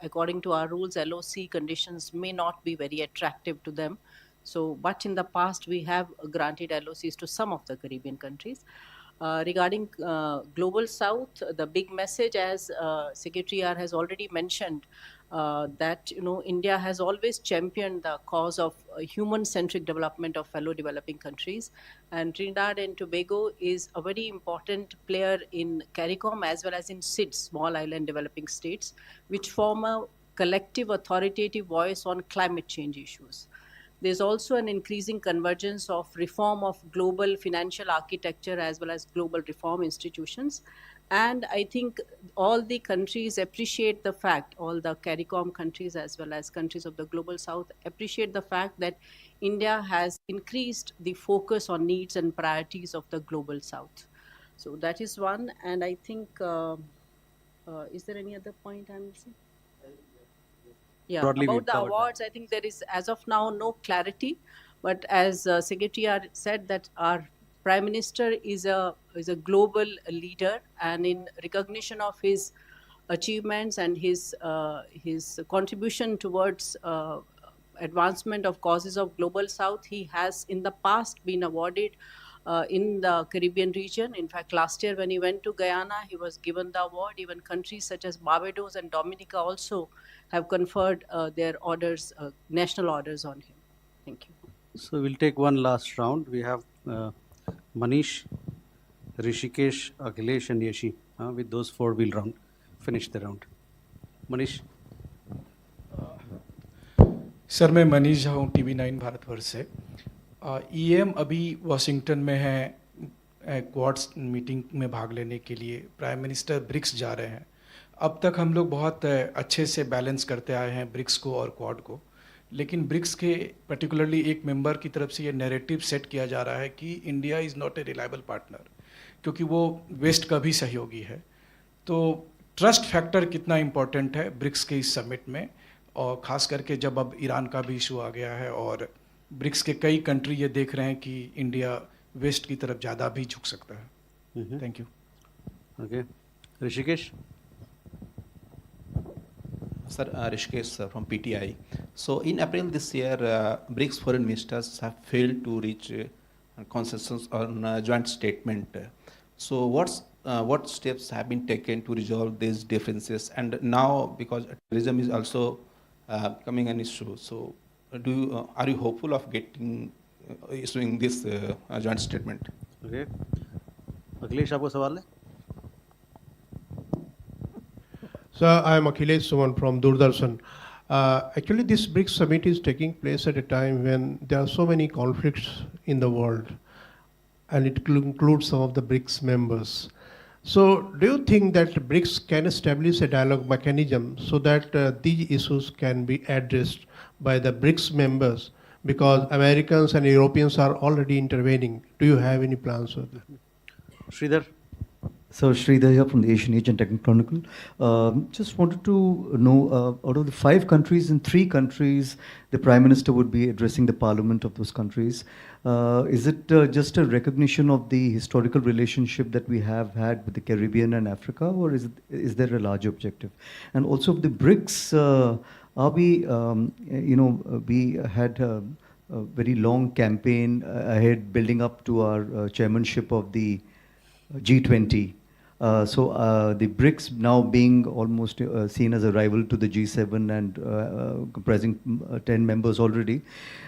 according to our rules, LOC conditions may not be very attractive to them. So, but in the past, we have granted LOCs to some of the Caribbean countries. Regarding Global South, the big message, as Secretary R has already mentioned, that India has always championed the cause of human-centric development of fellow developing countries, and Trinidad and Tobago is a very important player in CARICOM as well as in SIDS, Small Island Developing States, which form a collective authoritative voice on climate change issues. There's also an increasing convergence of reform of global financial architecture as well as global reform institutions. And I think all the countries appreciate the fact, all the CARICOM countries as well as countries of the Global South appreciate the fact that India has increased the focus on needs and priorities of the Global South. So that is one. And I think, is there any other point I'm missing? Yeah, Broadly, about we've the covered awards, I think there is, as of now, no clarity. But as Secretary said, that our Prime Minister is a global leader, and in recognition of his achievements and his contribution towards advancement of causes of Global South, he has in the past been awarded in the Caribbean region. In fact, last year when he went to Guyana, he was given the award. Even countries such as Barbados and Dominica also have conferred their orders, national orders on him. Thank you. So we'll take one last round. We have Manish, Rishikesh, Akhilesh and Yeshi. With those four, we'll finish the round. Manish. Sir मैं मनीष झा हूँ TV9 Bharatvarsh से EM अभी Washington में है quartz meeting में भाग लेने के लिए प्राइम मिनिस्टर ब्रिक्स जा रहे हैं अब तक हम लोग बहुत अच्छे से बैलेंस करते आए हैं ब्रिक्स को और क्वाड को लेकिन ब्रिक्स के पर्टिकुलरली एक मेंबर की तरफ से ये नैरेटिव सेट किया जा रहा है कि India is not a reliable partner क्योंकि वो वेस्ट का भी सहयोगी है तो ट्रस्ट फैक्टर कितना इम्पोर्टेंट है ब्रिक्स के इस समिट में और ख़ास करके जब अब ईरान का भी इशू आ गया है और ब्रिक्स के कई कंट्री ये देख रहे हैं कि इंडिया वेस्ट की तरफ ज़्यादा भी झुक सकता है thank you Okay. Rishikesh? Sir, Rishikesh from PTI. So in April this year, BRICS foreign ministers have failed to reach consensus on a joint statement. So what steps have been taken to resolve these differences? And now, because terrorism is also becoming an issue, so are you hopeful of getting issuing this joint statement? Okay. Akhilesh आपको सवाल है? So I am Akhilesh Suman from Doordarshan. Actually, this BRICS summit is taking place at a time when there are so many conflicts in the world, and it includes some of the BRICS members. So do you think that BRICS can establish a dialogue mechanism so that these issues can be addressed by the BRICS members? Because Americans and Europeans are already intervening. Do you have any plans for that? Sridhar? So Sridhar here from the Asianet and Technical Chronicle. Just wanted to know, out of the 5 countries, in 3 countries, the Prime Minister would be addressing the Parliament of those countries. Is it just a recognition of the historical relationship that we have had with the Caribbean and Africa, or is there a larger objective? And also the BRICS, are we, we had a very long campaign ahead building up to our chairmanship of the G20. So the BRICS now being almost seen as a rival to the G7 and comprising 10 members already,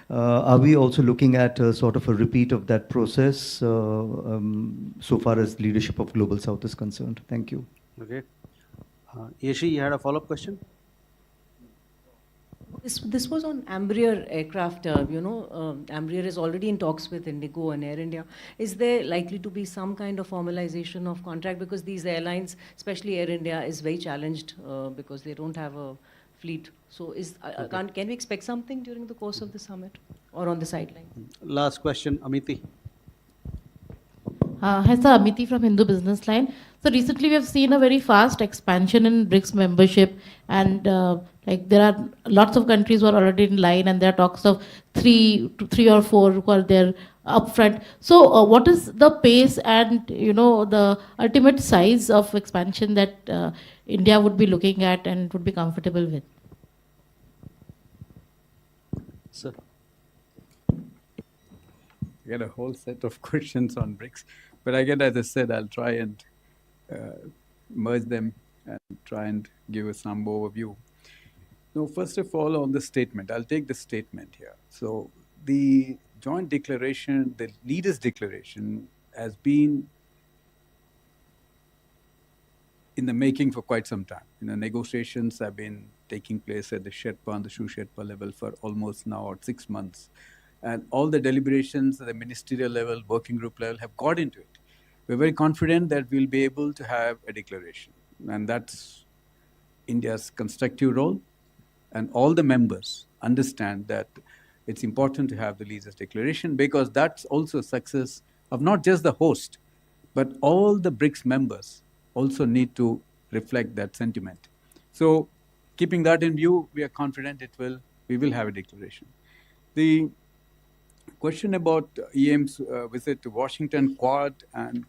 are we also looking at sort of a repeat of that process so far as leadership of Global South is concerned? Thank you. Okay. Yeshi, you had a follow-up question? This was on Embraer aircraft. Embraer is already in talks with Indigo and Air India. Is there likely to be some kind of formalization of contract? Because these airlines, especially Air India, is very challenged because they don't have a fleet. So can we expect something during the course of the summit or on the sideline? Last question, Amiti. Hi, sir. Amiti from Hindu Business Line. So recently we have seen a very fast expansion in BRICS membership, and there are lots of countries who are already in line, and there are talks of three or four who are there upfront. So what is the pace and the ultimate size of expansion that India would be looking at and would be comfortable with? Sir. I get a whole set of questions on BRICS, but again, as I said, I'll try and merge them and try and give us some overview. No, first of all, on the statement, I'll take the statement here. So the joint declaration, the leaders' declaration, has been in the making for quite some time. Negotiations have been taking place at the Sherpa and the Shu Sherpa level for almost now 6 months. And all the deliberations at the ministerial level, working group level have got into it. We're very confident that we'll be able to have a declaration. And that's India's constructive role. And all the members understand that it's important to have the leaders' declaration, because that's also success of not just the host, but all the BRICS members also need to reflect that sentiment. So keeping that in view, we are confident we will have a declaration. The question about EM's visit to Washington, Quad, and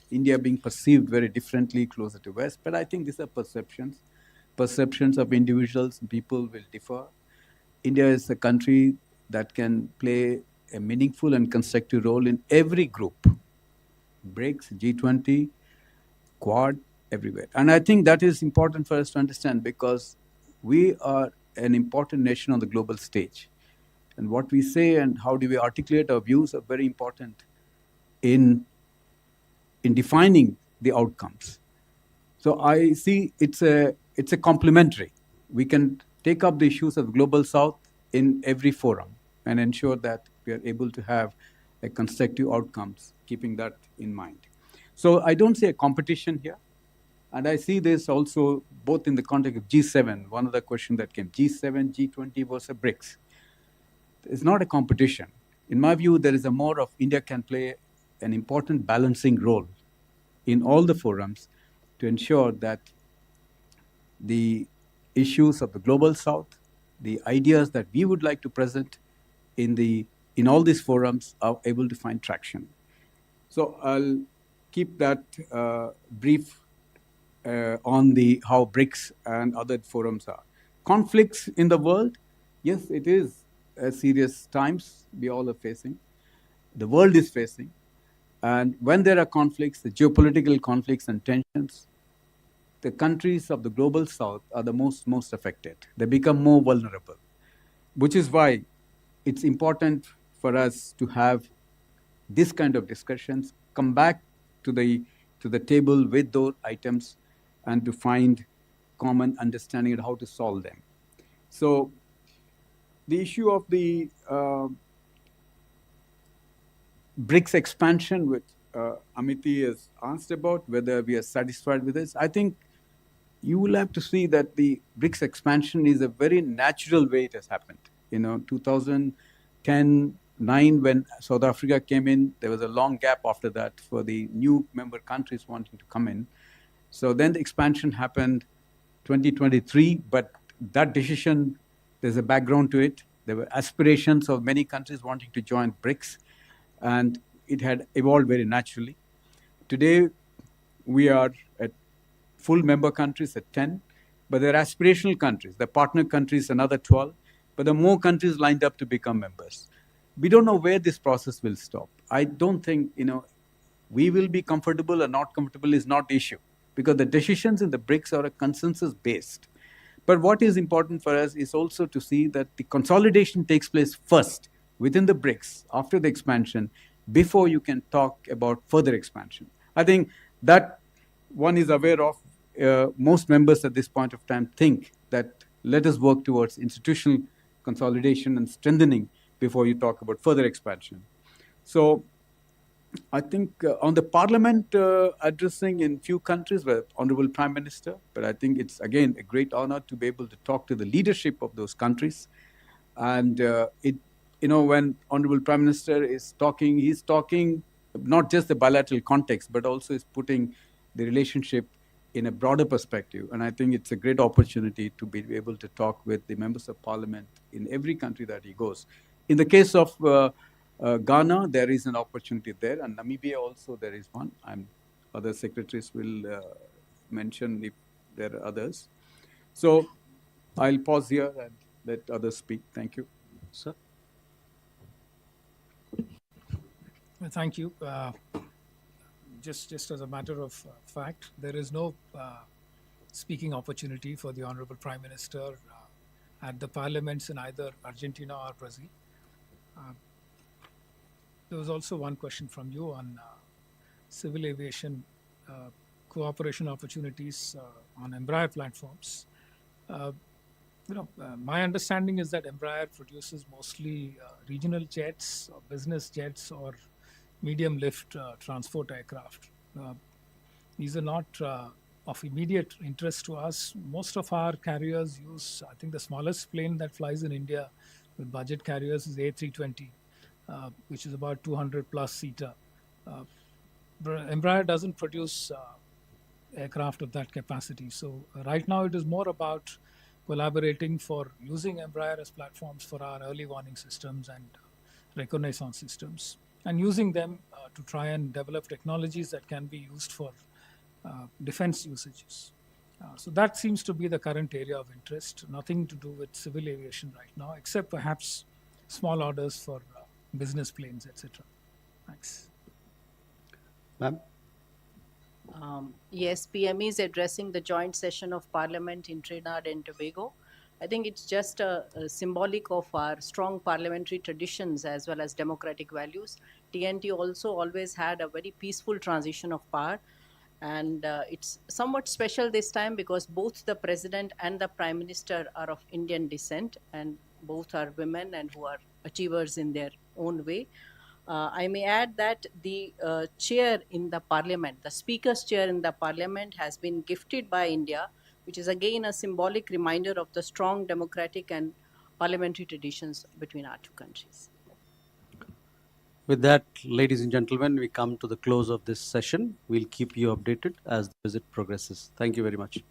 India being perceived very differently closer to West, but I think these are perceptions. Perceptions of individuals and people will differ. India is a country that can play a meaningful and constructive role in every group, BRICS, G20, Quad, everywhere. And I think that is important for us to understand, because we are an important nation on the global stage. And what we say and how do we articulate our views are very important in defining the outcomes. So I see it's a complementary. We can take up the issues of Global South in every forum and ensure that we are able to have a constructive outcomes, keeping that in mind. So I don't see a competition here. And I see this also both in the context of G7. One of the questions that came, G7, G20 versus BRICS. It's not a competition. In my view, there is a more of India can play an important balancing role in all the forums to ensure that the issues of the Global South, the ideas that we would like to present in all these forums are able to find traction. So I'll keep that brief on the how BRICS and other forums are. Conflicts in the world, yes, it is serious times we all are facing. The world is facing. And when there are conflicts, the geopolitical conflicts and tensions, the countries of the global south are the most affected. They become more vulnerable, which is why it's important for us to have this kind of discussions, come back to the table with those items and to find common understanding of how to solve them. So the issue of the BRICS expansion, which Amity has asked about, whether we are satisfied with this, I think you will have to see that the BRICS expansion is a very natural way it has happened. 2010, 9, when South Africa came in, there was a long gap after that for the new member countries wanting to come in. So then the expansion happened 2023, but that decision, there's a background to it. There were aspirations of many countries wanting to join BRICS, and it had evolved very naturally. Today, we are at full member countries at 10, but they're aspirational countries. The partner countries, another 12, but there are more countries lined up to become members. We don't know where this process will stop. I don't think, we will be comfortable or not comfortable is not the issue, because the decisions in the BRICS are consensus-based. But what is important for us is also to see that the consolidation takes place first within the BRICS, after the expansion, before you can talk about further expansion. I think that one is aware of. Most members at this point of time think that let us work towards institutional consolidation and strengthening before you talk about further expansion. So I think on the parliament addressing in few countries were Honorable Prime Minister, but I think it's again a great honor to be able to talk to the leadership of those countries. And when Honorable Prime Minister is talking, he's talking not just the bilateral context, but also is putting the relationship in a broader perspective. And I think it's a great opportunity to be able to talk with the members of parliament in every country that he goes. In the case of Ghana, there is an opportunity there, and Namibia also there is one. Other secretaries will mention if there are others. So I'll pause here and let others speak. Thank you. Sir? Thank you. Just as a matter of fact, there is no speaking opportunity for the Honorable Prime Minister at the parliaments in either Argentina or Brazil. There was also one question from you on civil aviation cooperation opportunities on Embraer platforms. My understanding is that Embraer produces mostly regional jets, or business jets, or medium lift transport aircraft. These are not of immediate interest to us. Most of our carriers use, I think the smallest plane that flies in India with budget carriers is A320, which is about 200 plus seater. Embraer doesn't produce aircraft of that capacity. So right now it is more about collaborating for using Embraer as platforms for our early warning systems and reconnaissance systems, and using them to try and develop technologies that can be used for defense usages. So that seems to be the current area of interest, nothing to do with civil aviation right now, except perhaps small orders for business planes, etc. Thanks. Ma'am? Yes, PME is addressing the joint session of Parliament in Trinidad and Tobago. I think it's just a symbolic of our strong parliamentary traditions as well as democratic values. TNT also always had a very peaceful transition of power, and it's somewhat special this time because both the President and the Prime Minister are of Indian descent, and both are women and who are achievers in their own way. I may add that the chair in the Parliament, the Speaker's chair in the Parliament, has been gifted by India, which is again a symbolic reminder of the strong democratic and parliamentary traditions between our two countries. With that, ladies and gentlemen, we come to the close of this session. We'll keep you updated as the visit progresses. Thank you very much.